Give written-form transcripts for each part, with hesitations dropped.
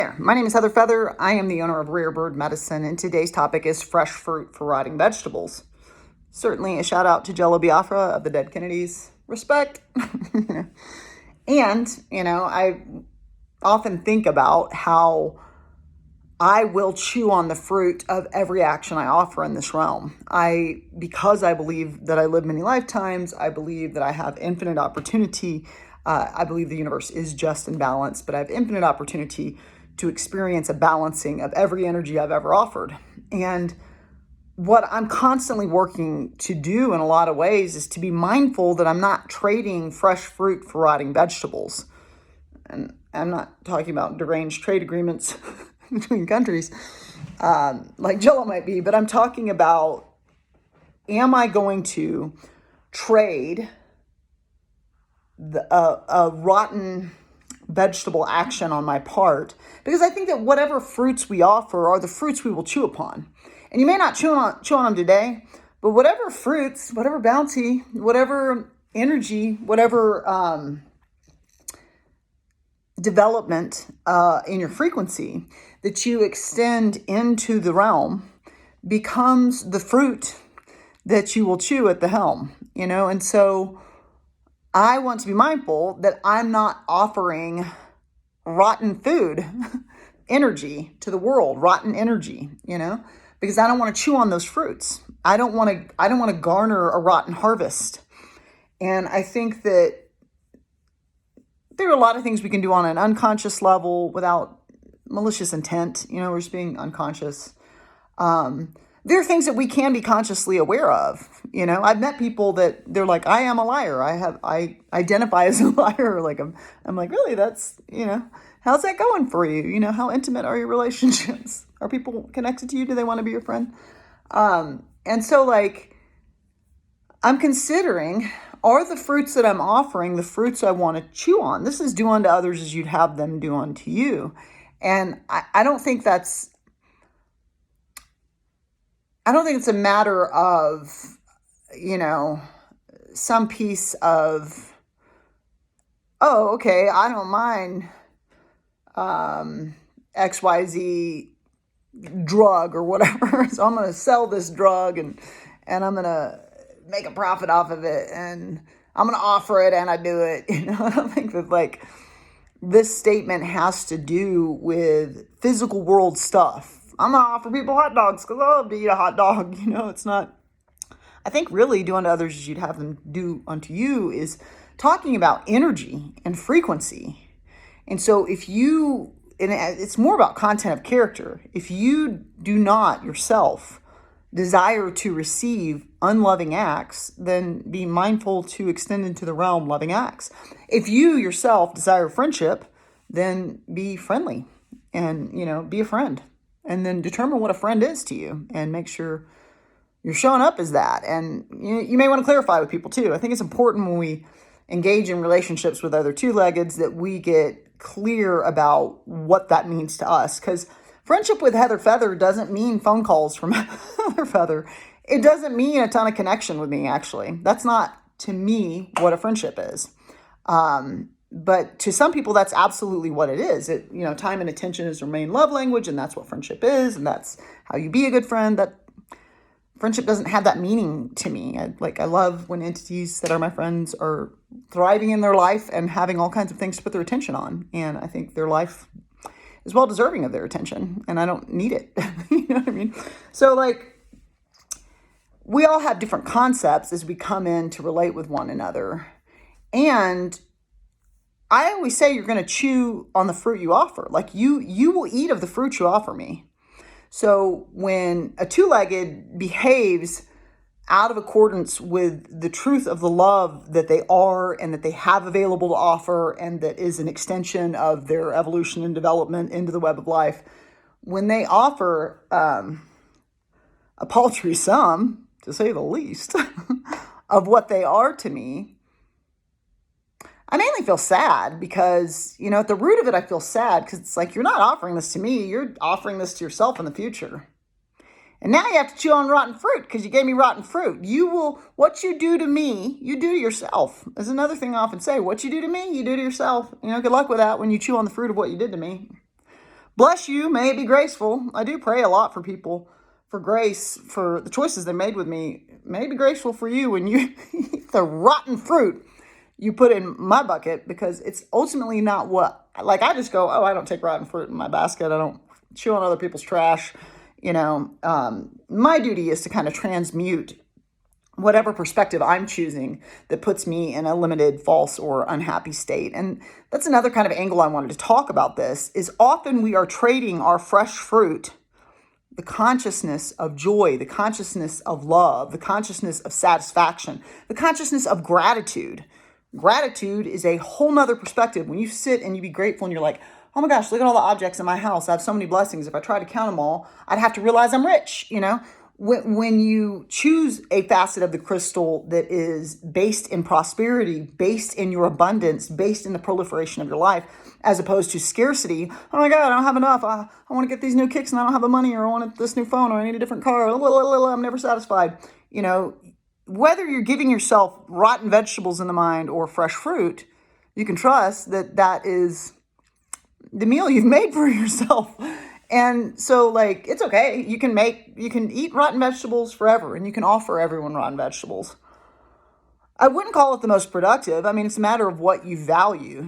There. My name is Heather Feather. I am the owner of Rare Bird Medicine, and today's topic is fresh fruit for rotting vegetables. Certainly a shout out to Jello Biafra of the Dead Kennedys. Respect. And, I often think about how I will chew on the fruit of every action I offer in this realm. Because I believe that I live many lifetimes, I believe that I have infinite opportunity. I believe the universe is just and balanced, but I have infinite opportunity to experience a balancing of every energy I've ever offered. And what I'm constantly working to do in a lot of ways is to be mindful that I'm not trading fresh fruit for rotting vegetables. And I'm not talking about deranged trade agreements between countries like Jello might be, but I'm talking about, am I going to trade a rotten vegetable action on my part? Because I think that whatever fruits we offer are the fruits we will chew upon. And you may not chew on them today, but whatever fruits, whatever bounty, whatever energy, whatever development in your frequency that you extend into the realm becomes the fruit that you will chew at the helm, And so I want to be mindful that I'm not offering rotten food energy to the world, rotten energy, because I don't want to chew on those fruits. I don't want to garner a rotten harvest. And I think that there are a lot of things we can do on an unconscious level without malicious intent. We're just being unconscious. There are things that we can be consciously aware of. I've met people that they're like, I am a liar. I identify as a liar. Like I'm like, really? That's, how's that going for you? How intimate are your relationships? Are people connected to you? Do they want to be your friend? And so I'm considering, are the fruits that I'm offering the fruits I want to chew on? This is do unto others as you'd have them do unto you. And I don't think it's a matter of, some piece of, oh, okay, I don't mind XYZ drug or whatever. So I'm going to sell this drug and I'm going to make a profit off of it and I'm going to offer it and I do it. I don't think that this statement has to do with physical world stuff. I'm going to offer people hot dogs because I love to eat a hot dog. It's not. I think really do unto others as you'd have them do unto you is talking about energy and frequency. And so and it's more about content of character. If you do not yourself desire to receive unloving acts, then be mindful to extend into the realm loving acts. If you yourself desire friendship, then be friendly and, be a friend. And then determine what a friend is to you and make sure you're showing up as that. And you may want to clarify with people too. I think it's important when we engage in relationships with other two-leggeds that we get clear about what that means to us. Because friendship with Heather Feather doesn't mean phone calls from Heather Feather. It doesn't mean a ton of connection with me, actually. That's not, to me, what a friendship is. But to some people, that's absolutely what it is. Time and attention is their main love language, and that's what friendship is, and that's how you be a good friend. That friendship doesn't have that meaning to me. I love when entities that are my friends are thriving in their life and having all kinds of things to put their attention on. And I think their life is well deserving of their attention, and I don't need it. You know what I mean? So we all have different concepts as we come in to relate with one another. And I always say you're going to chew on the fruit you offer. You will eat of the fruit you offer me. So when a two-legged behaves out of accordance with the truth of the love that they are and that they have available to offer and that is an extension of their evolution and development into the web of life, when they offer a paltry sum, to say the least, of what they are to me, I mainly feel sad because, at the root of it, I feel sad because it's like, you're not offering this to me. You're offering this to yourself in the future. And now you have to chew on rotten fruit because you gave me rotten fruit. What you do to me, you do to yourself. There's another thing I often say. What you do to me, you do to yourself. Good luck with that when you chew on the fruit of what you did to me. Bless you. May it be graceful. I do pray a lot for people for grace for the choices they made with me. May it be graceful for you when you eat the rotten fruit you put in my bucket, because it's ultimately not what, like, I just go, oh, I don't take rotten fruit in my basket. I don't chew on other people's trash. My duty is to kind of transmute whatever perspective I'm choosing that puts me in a limited, false, or unhappy state. And that's another kind of angle I wanted to talk about. This is often we are trading our fresh fruit, the consciousness of joy, the consciousness of love, the consciousness of satisfaction, the consciousness of gratitude. Gratitude is a whole nother perspective. When you sit and you be grateful and you're like, oh my gosh, look at all the objects in my house. I have so many blessings. If I tried to count them all, I'd have to realize I'm rich. When you choose a facet of the crystal that is based in prosperity, based in your abundance, based in the proliferation of your life, as opposed to scarcity. Oh my God, I don't have enough. I want to get these new kicks and I don't have the money, or I want this new phone, or I need a different car. I'm never satisfied. Whether you're giving yourself rotten vegetables in the mind or fresh fruit, you can trust that that is the meal you've made for yourself. And so, it's okay. You can eat rotten vegetables forever, and you can offer everyone rotten vegetables. I wouldn't call it the most productive. I mean, it's a matter of what you value.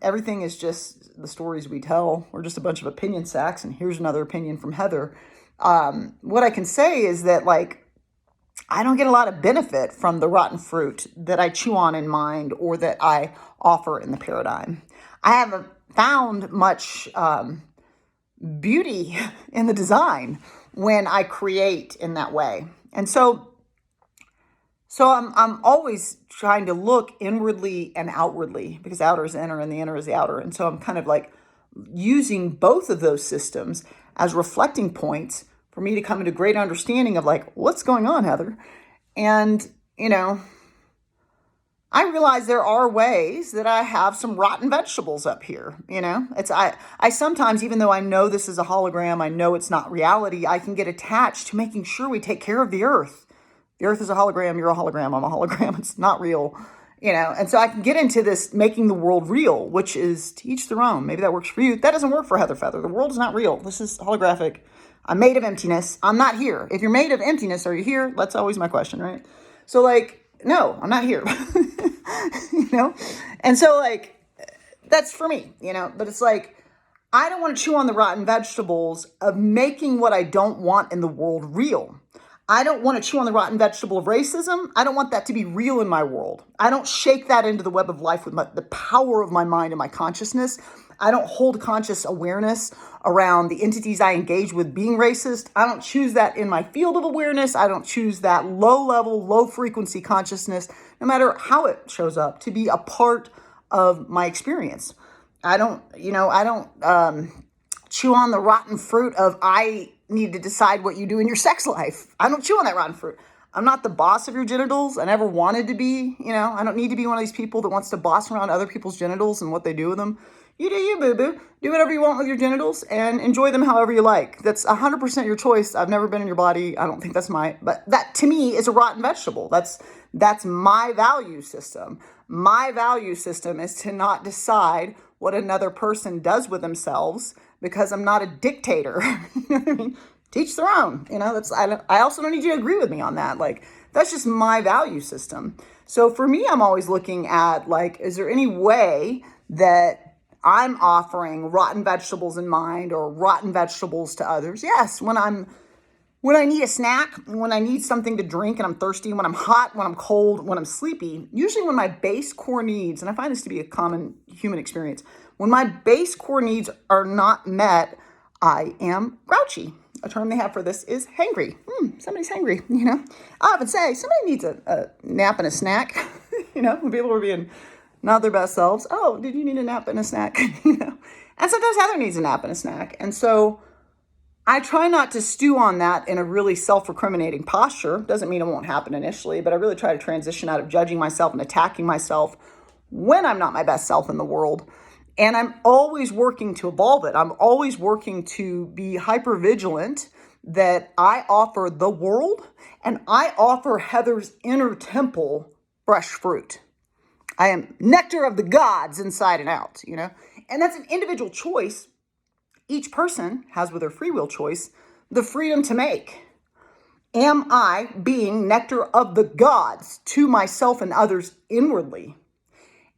Everything is just the stories we tell. We're just a bunch of opinion sacks. And here's another opinion from Heather. What I can say is that, I don't get a lot of benefit from the rotten fruit that I chew on in mind or that I offer in the paradigm. I haven't found much beauty in the design when I create in that way. And so I'm always trying to look inwardly and outwardly, because outer is inner and the inner is the outer. And so I'm kind of using both of those systems as reflecting points for me to come into great understanding of what's going on, Heather. And, I realize there are ways that I have some rotten vegetables up here. I sometimes, even though I know this is a hologram, I know it's not reality, I can get attached to making sure we take care of the earth. The earth is a hologram, you're a hologram, I'm a hologram, it's not real, And so I can get into this making the world real, which is to each their own. Maybe that works for you. That doesn't work for Heather Feather. The world is not real. This is holographic. I'm made of emptiness. I'm not here. If you're made of emptiness, are you here? That's always my question, right? So no, I'm not here. And so that's for me, but it's I don't want to chew on the rotten vegetables of making what I don't want in the world real. I don't want to chew on the rotten vegetable of racism. I don't want that to be real in my world. I don't shake that into the web of life with the power of my mind and my consciousness. I don't hold conscious awareness around the entities I engage with being racist. I don't choose that in my field of awareness. I don't choose that low level, low frequency consciousness, no matter how it shows up, to be a part of my experience. I don't chew on the rotten fruit of I need to decide what you do in your sex life. I don't chew on that rotten fruit. I'm not the boss of your genitals. I never wanted to be. I don't need to be one of these people that wants to boss around other people's genitals and what they do with them. You do you, boo-boo. Do whatever you want with your genitals and enjoy them however you like. That's 100% your choice. I've never been in your body. I don't think that's but that to me is a rotten vegetable. That's my value system. My value system is to not decide what another person does with themselves, because I'm not a dictator. You know what I mean? Teach their own. I also don't need you to agree with me on that. That's just my value system. So for me, I'm always looking at is there any way that I'm offering rotten vegetables in mind or rotten vegetables to others? Yes, when I need a snack, when I need something to drink and I'm thirsty, when I'm hot, when I'm cold, when I'm sleepy, usually when my base core needs, and I find this to be a common human experience, when my base core needs are not met, I am grouchy. A term they have for this is hangry. Somebody's hangry, I often say somebody needs a nap and a snack, when people are being not their best selves. Oh, did you need a nap and a snack? And sometimes Heather needs a nap and a snack. And so I try not to stew on that in a really self-recriminating posture. Doesn't mean it won't happen initially, but I really try to transition out of judging myself and attacking myself when I'm not my best self in the world. And I'm always working to evolve it. I'm always working to be hyper vigilant that I offer the world and I offer Heather's inner temple fresh fruit. I am nectar of the gods inside and out, And that's an individual choice. each person has, with their free will choice, the freedom to make. Am I being nectar of the gods to myself and others inwardly?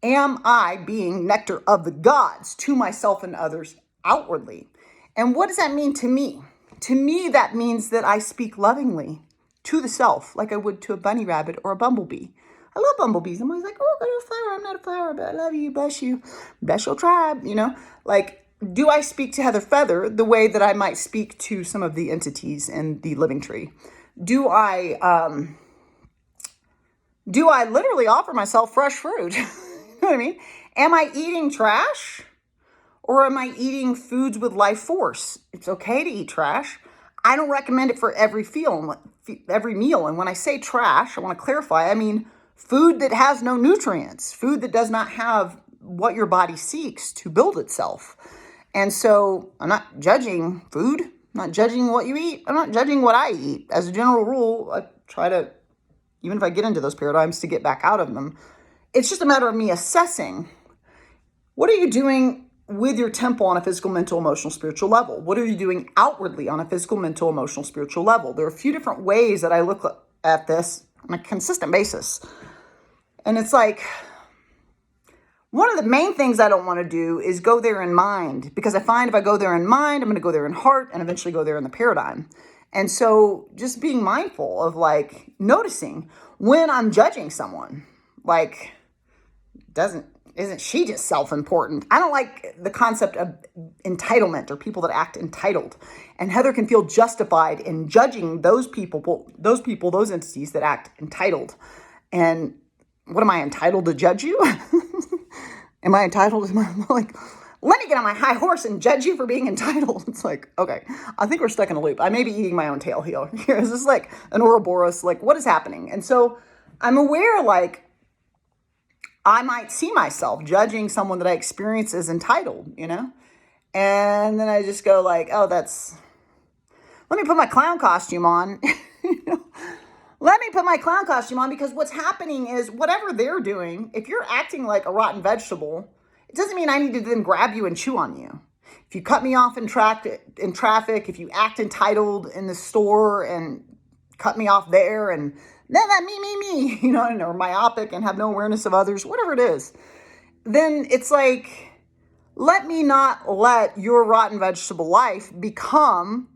Am I being nectar of the gods to myself and others outwardly? And what does that mean to me? To me, that means that I speak lovingly to the self, like I would to a bunny rabbit or a bumblebee. I love bumblebees. I'm always like, oh, I'm not a flower. I'm not a flower, but I love you. Bless you. Bless your tribe. Like, do I speak to Heather Feather the way that I might speak to some of the entities in the living tree? Do I literally offer myself fresh fruit? You know what I mean? Am I eating trash? Or am I eating foods with life force? It's okay to eat trash. I don't recommend it for every meal. And when I say trash, I want to clarify, I mean food that has no nutrients, food that does not have what your body seeks to build itself. And so I'm not judging food. I'm not judging what you eat. I'm not judging what I eat. As a general rule, I try to, even if I get into those paradigms, to get back out of them. It's just a matter of me assessing, what are you doing with your temple on a physical, mental, emotional, spiritual level? What are you doing outwardly on a physical, mental, emotional, spiritual level? There are a few different ways that I look at this on a consistent basis. And it's like, one of the main things I don't want to do is go there in mind, because I find if I go there in mind, I'm going to go there in heart and eventually go there in the paradigm. And so just being mindful of like noticing when I'm judging someone, like, isn't she just self-important? I don't like the concept of entitlement or people that act entitled. And Heather can feel justified in judging those entities that act entitled. And what am I entitled to judge you? Am I entitled? Like, let me get on my high horse and judge you for being entitled. It's like, okay, I think we're stuck in a loop. I may be eating my own tail here. Is this like an Ouroboros? Like, what is happening? And so I'm aware, like, I might see myself judging someone that I experience as entitled, And then I just go like, oh, let me put my clown costume on. Let me put my clown costume on, because what's happening is whatever they're doing, if you're acting like a rotten vegetable, it doesn't mean I need to then grab you and chew on you. If you cut me off in traffic, if you act entitled in the store and cut me off there and then that me, or myopic and have no awareness of others, whatever it is, then it's like, let me not let your rotten vegetable life become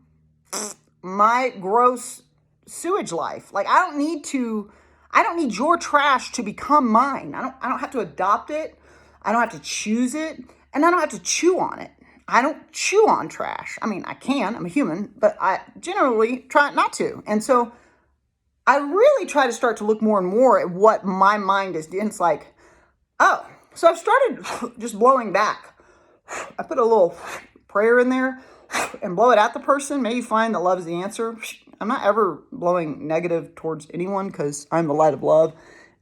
my gross sewage life. Like, I don't need your trash to become mine. I don't have to adopt it. I don't have to choose it, and I don't have to chew on it. I don't chew on trash. I mean, I can, I'm a human, but I generally try not to. And so I really try to start to look more and more at what my mind is doing. It's like, oh, so I've started just blowing back. I put a little prayer in there and blow it at the person. Maybe find that love is the answer. I'm not ever blowing negative towards anyone, because I'm the light of love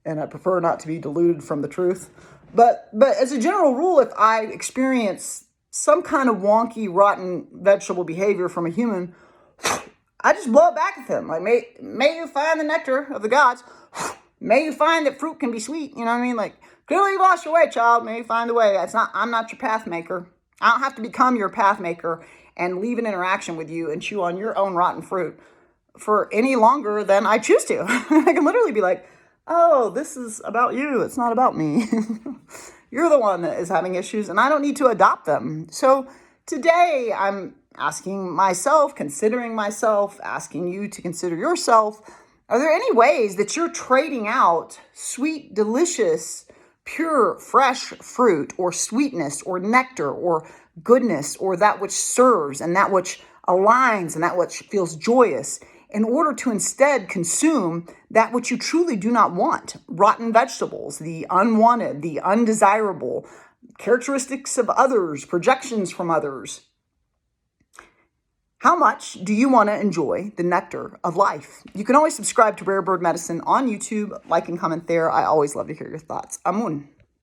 and I prefer not to be deluded from the truth. But as a general rule, if I experience some kind of wonky, rotten vegetable behavior from a human, I just blow it back at them. Like, may you find the nectar of the gods. May you find that fruit can be sweet. You know what I mean? Like, clearly you've lost your way, child. May you find the way. I'm not your path maker. I don't have to become your path maker and leave an interaction with you and chew on your own rotten fruit for any longer than I choose to. I can literally be like, oh, this is about you. It's not about me. You're the one that is having issues, and I don't need to adopt them. So today I'm asking myself, considering myself, asking you to consider yourself. Are there any ways that you're trading out sweet, delicious, pure, fresh fruit, or sweetness, or nectar, or goodness, or that which serves and that which aligns and that which feels joyous, in order to instead consume that which you truly do not want? Rotten vegetables, the unwanted, the undesirable, characteristics of others, projections from others. How much do you want to enjoy the nectar of life? You can always subscribe to Rare Bird Medicine on YouTube, like and comment there. I always love to hear your thoughts. Amun.